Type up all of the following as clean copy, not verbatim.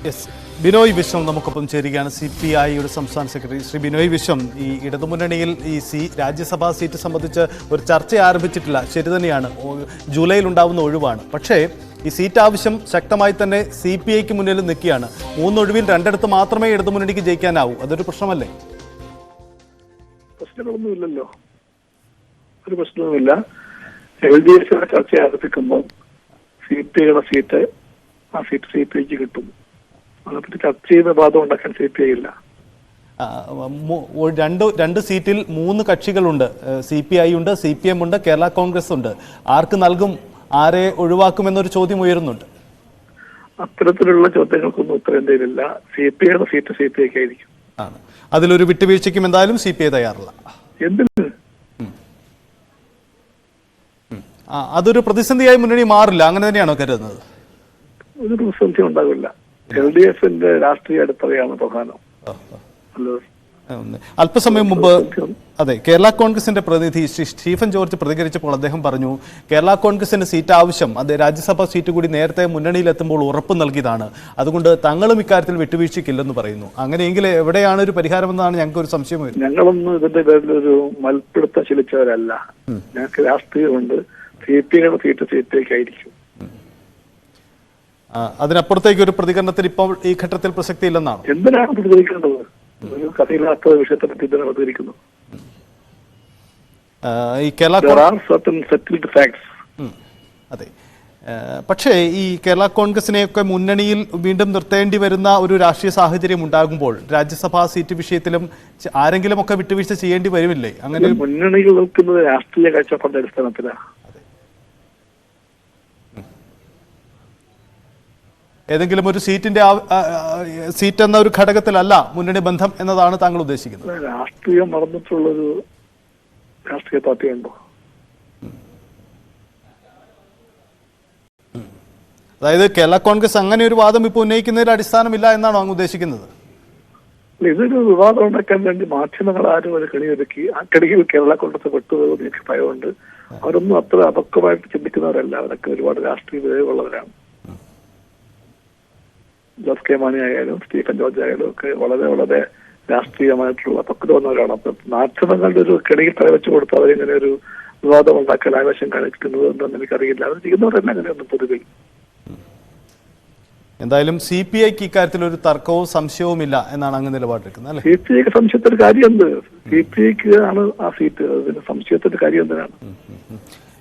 Yes, Binoy Viswam നമുക്കൊപ്പം ചേരുകയാണ്. CPIയുടെ സംസ്ഥാന സെക്രട്ടറി ശ്രീ ബിനോയ് വിശ്വം, ഈ ഇടതുമുന്നണിയിൽ ഈ രാജ്യസഭാ സീറ്റ് സംബന്ധിച്ച് ഒരു ചർച്ച ആരംഭിച്ചിട്ടില്ല, ശരി തന്നെയാണ്, ജൂലൈയിൽ ഉണ്ടാവുന്ന ഒഴിവാണ്. പക്ഷേ ഈ സീറ്റ് ആവശ്യം ശക്തമായി തന്നെ CPIക്ക് മുന്നിൽ നിൽക്കുകയാണ്. 3 ഒഴിവിൽ 2 മാത്രമേ ഇടതുമുന്നണിക്ക് ജയിക്കാനാവൂ. അതൊരു പ്രശ്നമല്ലേ? പ്രശ്നങ്ങളൊന്നുമില്ലല്ലോ, ഒരു പ്രശ്നവുമില്ല. LDF ചർച്ച ആരംഭിക്കുമ്പോൾ CPIയുടെ സീറ്റ് ആ സീറ്റ് CPIക്ക് കിട്ടും. അതിനെപ്പറ്റി ചർച്ച ചെയ്യുന്ന വാദം ഉണ്ടാക്കാൻ CPI ഇല്ല. രണ്ട് സീറ്റിൽ 3 കക്ഷികളുണ്ട്. CPI ഉണ്ട്, CPM ഉണ്ട്, കേരള കോൺഗ്രസ് ഉണ്ട്. ആർക്ക് നൽകും, ആരെ ഒഴിവാക്കുമെന്നൊരു ചോദ്യം ഉയരുന്നുണ്ട്. അത്തരത്തിലുള്ള ചോദ്യങ്ങൾക്കൊന്നും ഉത്തരേന്ത്യയിലില്ല. CPIയുടെ സീറ്റ് CPIക്ക് ആയിരിക്കും. അതിലൊരു വിട്ടുവീഴ്ചയ്ക്കും എന്തായാലും CPI തയ്യാറില്ല. എന്തിന്? അതൊരു പ്രതിസന്ധിയായി മുന്നണി മാറില്ല, അങ്ങനെ തന്നെയാണോ കരുതുന്നത്? ഒരു പ്രതിസന്ധി ഉണ്ടാവില്ല. LDFന്റെ രാഷ്ട്രീയ അടിത്തറയാണ് പ്രധാനം. അല്പസമയം മുമ്പ് കേരള കോൺഗ്രസിന്റെ പ്രതിനിധി ശ്രീ സ്റ്റീഫൻ ജോർജ് പ്രതികരിച്ചപ്പോൾ അദ്ദേഹം പറഞ്ഞു, കേരള കോൺഗ്രസിന് സീറ്റ് ആവശ്യം, അത് രാജ്യസഭാ സീറ്റ് കൂടി നേരത്തെ മുന്നണിയിലെത്തുമ്പോൾ ഉറപ്പ് നൽകിയതാണ്, അതുകൊണ്ട് തങ്ങളും ഇക്കാര്യത്തിൽ വിട്ടുവീഴ്ചയ്ക്കില്ലെന്ന് പറയുന്നു. അങ്ങനെയെങ്കിൽ എവിടെയാണ് ഒരു പരിഹാരമെന്നാണ് ഞങ്ങൾക്ക് ഒരു സംശയം വരുന്നത്. ഞങ്ങളൊന്നും ഇതിന്റെ പേരിലൊരു മൽപ്പിടുത്തം ശീലിച്ചവരല്ല. ഞങ്ങൾക്ക് രാഷ്ട്രീയമുണ്ട്. CPIയുടെ സീറ്റ് CPIക്ക് ആയിരിക്കും. അതിനപ്പുറത്തേക്ക് ഒരു പ്രതികരണത്തിൽ ഇപ്പോൾ ഈ ഘട്ടത്തിൽ പ്രസക്തി ഇല്ലെന്നാണ്. എന്തിനാണ് പ്രതികരിക്കേണ്ടത്? ഒരു കഥയില്ലാത്ത വിഷയത്തെ പറ്റി എന്തിനാണ് പ്രതികരിക്കുന്നത്? അതെ, പക്ഷേ ഈ കേരള കോൺഗ്രസിനെയൊക്കെ മുന്നണിയിൽ വീണ്ടും നിർത്തേണ്ടി വരുന്ന ഒരു രാഷ്ട്രീയ സാഹചര്യം ഉണ്ടാകുമ്പോൾ രാജ്യസഭാ സീറ്റ് വിഷയത്തിലും ആരെങ്കിലും ഒക്കെ വിട്ടുവീഴ്ച ചെയ്യേണ്ടി വരുമില്ലേ? അങ്ങനെ മുന്നണിയിൽ നിൽക്കുന്നത് രാഷ്ട്രീയ കാഴ്ചപ്പാടിന്റെ അടിസ്ഥാനത്തിലാണ്. ഏതെങ്കിലും ഒരു സീറ്റ് എന്ന ഒരു ഘടകത്തിലല്ല മുന്നണി ബന്ധം എന്നതാണ് താങ്കൾ ഉദ്ദേശിക്കുന്നത്? രാഷ്ട്രീയം മറന്നിട്ടുള്ളൊരു രാഷ്ട്രീയ പാർട്ടിയുണ്ടോ? അതായത് കേരള കോൺഗ്രസ് അങ്ങനെ ഒരു വാദം ഇപ്പോൾ ഉന്നയിക്കുന്നതിൽ അടിസ്ഥാനമില്ല എന്നാണോ അങ്ങ് ഉദ്ദേശിക്കുന്നത്? ഇതൊരു വിവാദം ഉണ്ടാക്കാൻ വേണ്ടി മാധ്യമങ്ങൾ ആരും ഒരു കെണിയൊരുക്കി. ആ കെണിയിൽ കേരള കോൺഗ്രസ് പെട്ടുപോകുന്ന എനിക്ക് ഭയമുണ്ട്. അവരൊന്നും അത്ര അപക്വമായിട്ട് ചിന്തിക്കുന്നവരല്ല. അവരൊക്കെ ഒരുപാട് രാഷ്ട്രീയ വിവേകമുള്ളവരാണ്. ജോസ് കെ മാണി ആയാലും സ്റ്റീഫൻ ജോർജ് ആയാലും ഒക്കെ വളരെ വളരെ രാഷ്ട്രീയമായിട്ടുള്ള പക്വത വന്നവരാണ്. അപ്പൊ മാധ്യമങ്ങളുടെ ഒരു കെണിയിൽ തലവെച്ച് കൊടുത്ത് അവരിങ്ങനെ ഒരു വിവാദം ഉണ്ടാക്കാൻ ആവശ്യം കാണിക്കുന്നത് എന്തെന്ന് എനിക്കറിയില്ല. അവർ ചെയ്യുന്നവരല്ല അങ്ങനെയൊന്നും പൊതുവിൽ. എന്തായാലും CPIക്ക് ഇക്കാര്യത്തിൽ ഒരു തർക്കവും സംശയവും ഇല്ല എന്നാണ് അങ്ങ് നിലപാടെടുക്കുന്നത് അല്ലേ? CPIക്ക് സംശയത്തിന്റെ കാര്യം എന്ത്? CPIക്ക് ആണ് ആ സീറ്റ്. അതിന് സംശയത്തിന്റെ കാര്യം എന്തിനാണ്?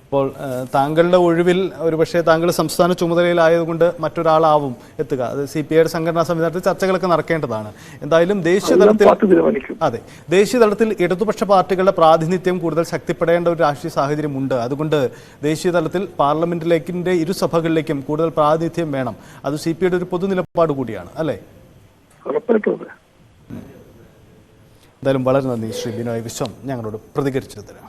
ഇപ്പോൾ താങ്കളുടെ ഒഴിവിൽ ഒരുപക്ഷെ താങ്കൾ സംസ്ഥാന ചുമതലയിലായതുകൊണ്ട് മറ്റൊരാളാവും എത്തുക. അത് CPIയുടെ സംഘടനാ സംവിധാനത്തിൽ ചർച്ചകളൊക്കെ നടക്കേണ്ടതാണ്. എന്തായാലും ദേശീയ തലത്തിൽ ഇടതുപക്ഷ പാർട്ടികളുടെ പ്രാതിനിധ്യം കൂടുതൽ ശക്തിപ്പെടേണ്ട ഒരു രാഷ്ട്രീയ സാഹചര്യമുണ്ട്. അതുകൊണ്ട് ദേശീയ തലത്തിൽ പാർലമെന്റിലേക്കിന്റെ ഇരുസഭകളിലേക്കും കൂടുതൽ പ്രാതിനിധ്യം വേണം. അത് CPIയുടെ ഒരു പൊതു നിലപാട് കൂടിയാണ് അല്ലേ? ഉറപ്പായിട്ടും. എന്തായാലും വളരെ നന്ദി ശ്രീ ബിനോയ് വിശ്വം ഞങ്ങളോട് പ്രതികരിച്ചതിന്.